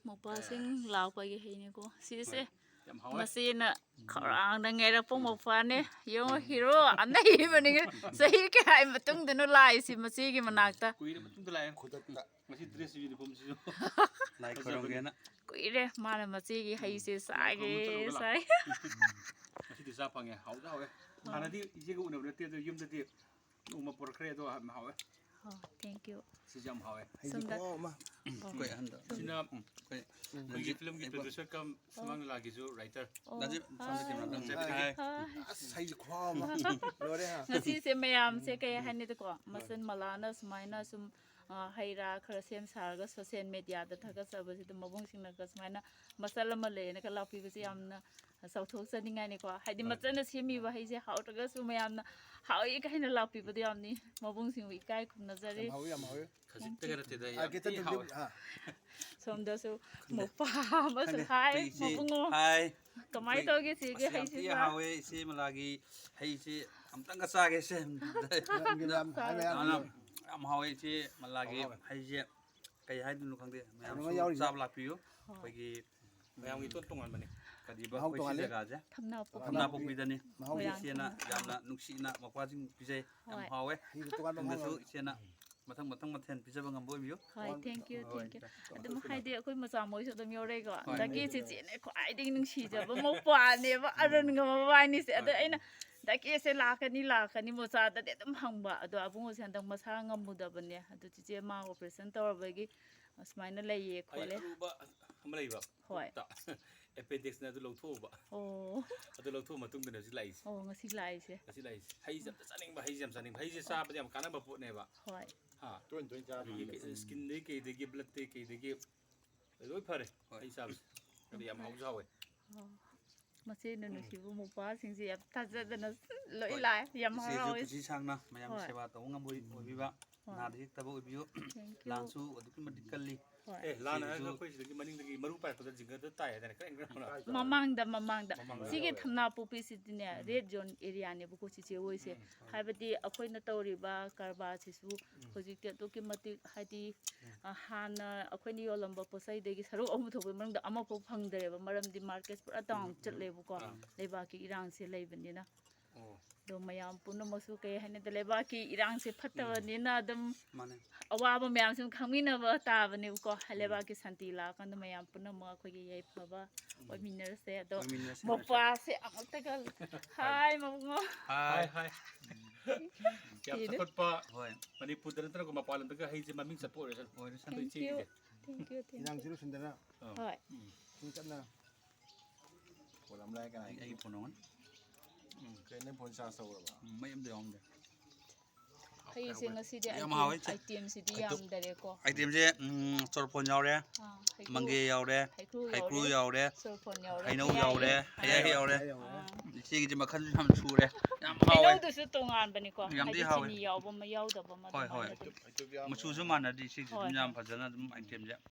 ꯃꯧꯄꯥꯁꯤꯡ ꯂꯥꯛꯄꯒꯤ ꯍꯩꯅꯤꯀꯣ ꯁꯤꯁꯦ ꯌꯥꯝ ꯍꯥꯎꯋꯦ ꯃꯁꯤꯅ ꯈꯧꯔꯥꯡꯅ ꯉꯥꯏꯔꯛꯄ ꯃꯧꯄꯥꯅꯦ ꯌꯦꯡꯉꯣ ꯍꯤꯔꯣ ꯑꯅꯩꯕꯅꯤ ꯆꯍꯤ ꯀꯌꯥꯒꯤ ꯃꯇꯨꯡꯗꯅꯣ ꯂꯥꯛꯏꯁꯤ ꯃꯆꯦꯒꯤ ꯃꯅꯥꯛꯇ ꯀꯨꯏꯔ ꯃꯇꯨꯡꯗ ꯂꯥꯛꯑꯦ ꯈꯨꯗꯛꯇ ꯉꯁꯤ ꯗ꯭ꯔꯦꯁ ꯌꯨꯅꯤꯐꯣꯔꯝꯁꯤꯁꯨ ꯂꯥꯏ ꯈꯣꯏꯔꯝꯒꯦꯅ ꯀꯨꯏꯔꯦ ꯃꯥꯅ ꯃꯆꯦꯒꯤ ꯍꯩꯁꯦ ꯆꯥꯏꯒꯦ ꯆꯥꯏ ꯉꯁꯤꯗꯤ ꯆꯥ ꯐꯪꯉꯦ ꯍꯥꯎꯗ ꯍꯥꯎꯋꯦ ꯍꯥꯟꯅꯗꯤ ꯏꯆꯦꯒ ꯎꯅꯕ ꯅꯠꯇꯦ ꯑꯗꯣ ꯌꯨꯝꯗꯗꯤ ꯅꯣꯡꯃ ꯄꯨꯔꯛꯈ꯭ꯔꯦ ꯑꯗꯣ ꯍꯥꯎꯋꯦ ꯊꯦꯡꯛ ꯌꯨ ꯁꯤꯁꯨ ꯌꯥꯝ ꯍꯥꯎꯋꯦ ꯁꯣꯝꯗ ꯑꯩꯈꯣꯏ ꯑꯍꯟꯗ ꯁꯤꯅ ꯑꯩꯈꯣꯏꯒꯤ ꯐꯤꯂꯝꯒꯤ ꯄ꯭ꯔꯣꯗ꯭ꯌꯨꯁꯔ ꯀꯝ ꯁꯨꯃꯥꯡ ꯂꯤꯂꯥꯒꯤꯁꯨ ꯔꯥꯏꯇꯔ ꯉꯁꯤꯁꯦ ꯃꯌꯥꯝꯁꯦ ꯀꯩ ꯍꯥꯏꯅꯤꯗꯀꯣ ꯃꯆꯟ ꯃꯂꯥꯅ ꯁꯨꯃꯥꯏꯅ ꯁꯨꯝ ꯍꯩ ꯔꯥ ꯈꯔ ꯁꯦꯝ ꯁꯥꯔꯒ ꯁꯣꯁꯤꯌꯦꯜ ꯃꯦꯗꯤꯌꯥꯗ ꯊꯥꯒꯠꯆꯕꯁꯤꯗ ꯃꯕꯨꯡꯁꯤꯡꯅꯒ ꯁꯨꯃꯥꯏꯅ ꯃꯆꯜ ꯑꯃ ꯂꯩꯌꯦꯅꯒ ꯂꯥꯛꯄꯤꯕꯁꯦ ꯌꯥꯝꯅ ꯆꯥꯎꯊꯣꯛꯆꯅꯤꯡꯉꯥꯏꯅꯤꯀꯣ ꯍꯥꯏꯗꯤ ꯃꯆꯟꯅ ꯁꯦꯝꯃꯤꯕ ꯍꯩꯁꯦ ꯍꯥꯎꯇ꯭ꯔꯒꯁꯨ ꯃꯌꯥꯝꯅ ꯍꯥꯎꯏ ꯀꯥꯏꯅ ꯂꯥꯛꯄꯤꯕꯗꯣ ꯌꯥꯝꯅꯤ ꯃꯕꯨꯡꯁꯤꯡꯕꯨ ꯏꯀꯥꯏ ꯈꯨꯝꯅꯖꯔꯤ ꯈꯖꯤꯛꯇꯒ ꯅꯠꯇꯦꯗ ꯌꯥꯝ ꯊꯤ ꯍꯥꯎꯋꯦ ꯁꯣꯝꯗꯁꯨ ꯃꯧꯄꯥ ꯑꯃꯁꯨ ꯍꯥꯏ ꯃꯕꯨꯡꯉꯣ ꯀꯃꯥꯏꯅ ꯇꯧꯒꯦ ꯁꯤꯒꯤ ꯍꯩꯁꯤ ꯍꯥꯎꯋꯦ ꯏꯆꯦ ꯃꯂꯥꯒꯤ ꯍꯩꯁꯤ ꯑꯝꯇꯪꯒ ꯆꯥꯒꯦꯁꯦ ꯌꯥꯝ ꯍꯥꯎꯋꯦ ꯏꯆꯦ ꯃꯂꯥꯒꯤ ꯍꯩꯁꯦ ꯀꯩ ꯍꯥꯏꯗꯣꯏꯅꯣ ꯈꯪꯗꯦ ꯃꯌꯥꯝꯁꯨ ꯆꯥꯕ ꯂꯥꯛꯄꯤꯌꯨ ꯑꯩꯈꯣꯏꯒꯤ ꯃꯌꯥꯝꯒꯤ ꯏꯇꯣꯟ ꯇꯣꯉꯥꯟꯕꯅꯤ ꯀꯔꯤꯕ ꯑꯩꯈꯣꯏ ꯁꯤ ꯖꯒꯥꯁꯦ ꯊꯝꯅꯥꯄꯣꯛꯄꯤꯗꯅꯤ ꯏꯆꯦꯅ ꯌꯥꯝꯅ ꯅꯨꯡꯁꯤꯅ ꯃꯧꯄ꯭ꯋꯥꯁꯤꯡ ꯄꯤꯖꯩ ꯌꯥꯝ ꯍꯥꯎꯋꯦ ꯇꯨꯡꯗꯁꯨ ꯏꯆꯦꯅ ꯃꯊꯪ ꯃꯊꯦꯜ ꯄꯤꯖꯕ ꯉꯝꯕ ꯑꯣꯏꯕꯤꯌꯨ ꯍꯣꯏ ꯊꯦꯡꯛ ꯌꯨ ꯑꯗꯨꯝ ꯍꯥꯏꯗꯤ ꯑꯩꯈꯣꯏ ꯃꯆꯥ ꯃꯣꯏꯁꯨ ꯑꯗꯨꯝ ꯌꯧꯔꯛꯏꯀꯣ ꯗꯀꯤ ꯆꯦꯆꯦꯅ ꯈ꯭ꯋꯥꯏꯗꯒꯤ ꯅꯨꯡꯁꯤꯖꯕ ꯃꯧꯄ꯭ꯋꯥꯅꯦꯕ ꯑꯔꯨꯟꯒ ꯃꯕꯥꯅꯤꯁꯦ ꯑꯗꯣ ꯑꯩꯅ ꯗꯀꯤꯁꯦ ꯂꯥꯛꯀꯅꯤ ꯃꯣꯆꯥꯗꯗꯤ ꯑꯗꯨꯝ ꯍꯪꯕ ꯑꯗꯣ ꯑꯕꯨꯡꯉꯣꯁꯦ ꯍꯟꯗꯛ ꯃꯁꯥ ꯉꯝꯃꯨꯗꯕꯅꯦ ꯑꯗꯨ ꯆꯦꯆꯦ ꯃꯥ ꯑꯣꯄꯔꯦꯁꯟ ꯇꯧꯔꯕꯒꯤ ꯁꯨꯃꯥꯏꯅ ꯂꯩꯌꯦ ꯈꯣꯠꯂꯦ ꯑꯔꯨꯕ ꯑꯃ ꯂꯩꯕ ꯍꯣꯏ ꯑꯦꯄꯦꯟꯗꯤꯛꯁꯅ ꯑꯗꯨ ꯂꯧꯊꯣꯛꯎꯕ ꯑꯗꯨ ꯂꯧꯊꯣꯛꯑ ꯃꯇꯨꯡꯗꯅ ꯍꯧꯖꯤꯛ ꯂꯥꯛꯏꯁꯦ ꯉꯁꯤ ꯂꯥꯛꯏꯁꯦ ꯉꯁꯤ ꯂꯥꯛꯏꯁꯦ ꯍꯩꯁꯦ ꯑꯝꯇ ꯆꯥꯅꯤꯡꯕ ꯍꯩꯁꯦ ꯌꯥꯝ ꯆꯥꯅꯤꯡꯕ ꯍꯩꯁꯦ ꯆꯥꯕꯗ ꯌꯥꯝ ꯀꯥꯟꯅꯕ ꯄꯣꯠꯅꯦꯕ ꯍꯣꯏ ꯇꯣꯏꯅ ꯆꯥꯕꯗꯒꯤ ꯁ꯭ꯀꯤꯟꯗꯒꯤ ꯀꯩꯗꯒꯤ ꯕ꯭ꯂꯗꯇꯒꯤ ꯀꯩꯗꯒꯤ ꯂꯣꯏ ꯐꯔꯦ ꯍꯩ ꯆꯥꯕꯁꯦ ꯑꯗꯨ ꯌꯥꯝ ꯍꯥꯎꯁꯨ ꯍꯥꯎꯋꯦ ꯃꯆꯦꯅ ꯅꯨꯡꯁꯤꯕ ꯃꯧꯄ꯭ꯋꯥꯁꯤꯡꯁꯦ ꯌꯥꯝ ꯊꯥꯖꯗꯅ ꯂꯣꯏ ꯂꯥꯛꯑꯦ ꯌꯥꯝ ꯍꯔꯥꯎꯋꯦ ꯄꯨꯟꯁꯤ ꯁꯥꯡꯅ ꯃꯌꯥꯝ ꯁꯦꯕꯥ ꯇꯧꯕ ꯉꯝꯕ ꯑꯣꯏꯕꯤꯕ ꯅꯥꯗ ꯌꯦꯛꯇꯕ ꯑꯣꯏꯕꯤꯌꯨ ꯂꯥꯟꯁꯨ ꯑꯗꯨꯛꯀꯤ ꯃꯇꯤꯛ ꯀꯜꯂꯤ ꯂꯥꯟ ꯍꯥꯏꯔꯒ ꯑꯩꯈꯣꯏ ꯁꯤꯗꯒꯤ ꯃꯅꯤꯡꯗꯒꯤ ꯃꯔꯨ ꯄꯥꯏꯔꯛꯄꯗ ꯖꯤꯡꯒꯗ ꯇꯥꯏ ꯍꯥꯏꯗꯅ ꯈꯔ ꯃꯃꯥꯡꯗ ꯁꯤꯒꯤ ꯊꯝꯅꯥꯄꯣꯛꯄꯤꯁꯤꯗꯤꯅꯦ ꯔꯦꯗ ꯖꯣꯟ ꯑꯦꯔꯤꯌꯥꯅꯦꯕꯀꯣ ꯆꯤꯆꯦ ꯍꯣꯏꯁꯦ ꯍꯥꯏꯕꯗꯤ ꯑꯩꯈꯣꯏꯅ ꯇꯧꯔꯤꯕ ꯀꯔꯕꯥꯔꯁꯤꯁꯨ ꯍꯧꯖꯤꯛꯇꯤ ꯑꯗꯨꯛꯀꯤ ꯃꯇꯤꯛ ꯍꯥꯏꯗꯤ ꯍꯥꯟꯅ ꯑꯩꯈꯣꯏꯅ ꯌꯣꯜꯂꯝꯕ ꯄꯣꯠ ꯆꯩꯗꯒꯤ ꯁꯔꯨꯛ ꯑꯍꯨꯝ ꯊꯣꯛꯄꯒꯤ ꯃꯅꯨꯡꯗ ꯑꯃꯐꯥꯎ ꯐꯪꯗ꯭ꯔꯦꯕ ꯃꯔꯝꯗꯤ ꯃꯥꯔꯀꯦꯠ ꯄꯨꯔꯥ ꯗꯥꯎꯟ ꯆꯠꯂꯦꯕꯀꯣ ꯂꯩꯕꯥꯛꯀꯤ ꯏꯔꯥꯡꯁꯦ ꯂꯩꯕꯅꯤꯅ ꯑꯗꯣ ꯃꯌꯥꯝ ꯄꯨꯝꯅꯃꯛꯁꯨ ꯀꯩ ꯍꯥꯏꯅꯗꯦ ꯂꯩꯕꯥꯛꯀꯤ ꯏꯔꯥꯡꯁꯦ ꯐꯠꯇꯕꯅꯤꯅ ꯑꯗꯨꯝ ꯑꯋꯥꯕ ꯃꯌꯥꯝꯁꯨ ꯈꯪꯃꯤꯟꯅꯕ ꯇꯥꯕꯅꯦꯕꯀꯣ ꯂꯩꯕꯥꯛꯀꯤ ꯁꯥꯟꯇꯤ ꯂꯥꯛꯑꯀꯥꯟꯗ ꯃꯌꯥꯝ ꯄꯨꯝꯅꯃꯛ ꯑꯩꯈꯣꯏꯒꯤ ꯌꯥꯏꯐꯕ ꯑꯣꯏꯃꯤꯟꯅꯔꯁꯦ ꯑꯗꯣ ꯃꯧꯄ꯭ꯋꯥꯁꯦ ꯑꯃꯨꯛꯇꯒ ꯍꯥꯏ ꯃꯕꯨꯡꯉꯣ ꯍꯥꯏ ꯌꯥꯝ ꯆꯥꯎꯈꯠꯄ ꯃꯅꯤꯄꯨꯔꯗ ꯅꯠꯇ꯭ꯔꯒ ꯃꯄꯥꯟ ꯂꯝꯗꯒ ꯍꯩꯁꯦ ꯃꯃꯤꯡ ꯆꯠꯄ ꯑꯣꯏꯔꯁꯅꯨ ꯏꯆꯦꯒꯤꯁꯦ ꯏꯔꯥꯡꯁꯤꯔꯨ ꯁꯤꯟꯗꯅ ꯍꯣꯏ ꯁꯤ ꯆꯠꯅ ꯐꯣꯟ ꯑꯃ ꯂꯥꯛꯑꯦ ꯀꯅꯥ ꯑꯩꯒꯤ ꯐꯣꯟ ꯑꯃ ꯀꯩꯅꯣ ꯐꯣꯟ ꯆꯥꯔꯖ ꯇꯧꯔꯕ ꯃꯩ ꯑꯝꯇ ꯌꯥꯎꯔꯝꯗꯦ ꯍꯩꯁꯦ ꯉꯁꯤꯗꯤ ꯌꯥꯝ ꯍꯥꯎꯋꯦ ꯑꯥꯏꯇꯦꯝꯁꯤꯗꯤ ꯌꯥꯝꯗꯔꯦꯀꯣ ꯑꯥꯏꯇꯦꯝꯁꯦ ꯆꯣꯔꯐꯣꯟ ꯌꯥꯎꯔꯦ ꯃꯪꯒꯦ ꯌꯥꯎꯔꯦ ꯍꯩꯀ꯭ꯔꯨ ꯌꯥꯎꯔꯦ ꯍꯩꯅꯧ ꯌꯥꯎꯔꯦ ꯍꯩ ꯌꯥꯎꯔꯦ ꯏꯆꯦꯒꯤꯁꯦ ꯃꯈꯜ ꯌꯥꯝ ꯁꯨꯔꯦ ꯌꯥꯝ ꯍꯥꯎꯋꯦ ꯍꯩꯅꯧꯗꯨꯁꯨ ꯇꯣꯉꯥꯟꯕꯅꯤꯀꯣ ꯍꯥꯏꯗꯤ ꯆꯤꯅꯤ ꯌꯥꯎꯕ ꯑꯃ ꯌꯥꯎꯗꯕ ꯑꯃ ꯍꯣꯏ ꯃꯆꯨꯁꯨ ꯃꯥꯟꯅꯗꯦ ꯏꯆꯦꯒꯤꯁꯦ ꯑꯗꯨꯝ ꯌꯥꯝ ꯐꯖꯅ ꯑꯗꯨꯝ ꯑꯥꯏꯇꯦꯝꯁꯦ